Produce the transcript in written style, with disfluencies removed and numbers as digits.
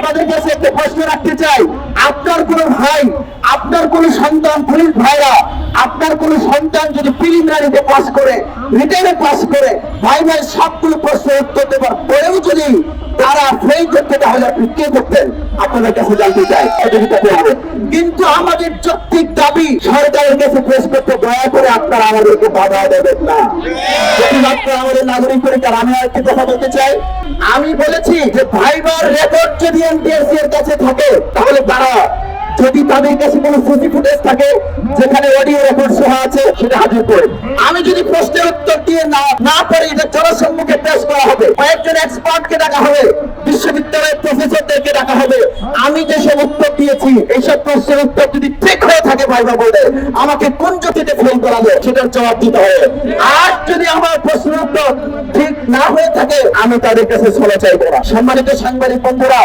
আপনাদের কাছে একটা প্রশ্ন রাখতে চাই, আপনার কোন ভাই, আপনার কোন সন্তান, পুলিশ ভাইরা, আপনার কোন সন্তান যদি প্রিলিমিনারিতে পাস করে, রিটেনে পাস করে, ভাই সবগুলো প্রশ্নের উত্তর দেবার পরেও যদি তারা ফেল করতে, তাহলে আপনি কে করতেন? আপনাদের কাছে জানতে চাই, সহযোগিতা করবেন। কিন্তু আমাদের যৌক্তিক দাবি সরকারের কাছে পেশ করতে দয়া করে আপনারা আমাদেরকে বাধা দেবেন না। যদি আপনারা আমাদের নাগরিক পরীক্ষার, আমি আরেকটি কথা বলতে চাই, আমি বলেছি যে ভাইবার রেকর্ড যদি এনটিএসসি এর কাছে থাকে, তাহলে তারা যদি তাদের কাছে কোনো সিসি ফুটেজ থাকে যেখানে অডিও রেকর্ড সহ আছে, সেটা হাজির করে। আমি যদি প্রশ্নের উত্তর দিয়ে না পারি, এটা জনসম্মুখে পেশ করা হবে, কয়েকজন এক্সপার্টকে ডাকা হবে, বিশ্ববিদ্যালয়ের প্রফেসরদেরকে ডাকা হবে। আমি যেসব উত্তর দিয়েছি, এইসব প্রশ্নের উত্তর যদি ঠিক হয়ে থাকে ভাইবা বলে, আমাকে কোন যুক্তিতে ফেল করাবে সেটার জবাব দিতে হবে। আর যদি আমার প্রশ্নের উত্তর ঠিক না হয়ে থাকে, আমি তাদের কাছে ক্ষমা চাইবো না। সম্মানিত সাংবাদিক বন্ধুরা,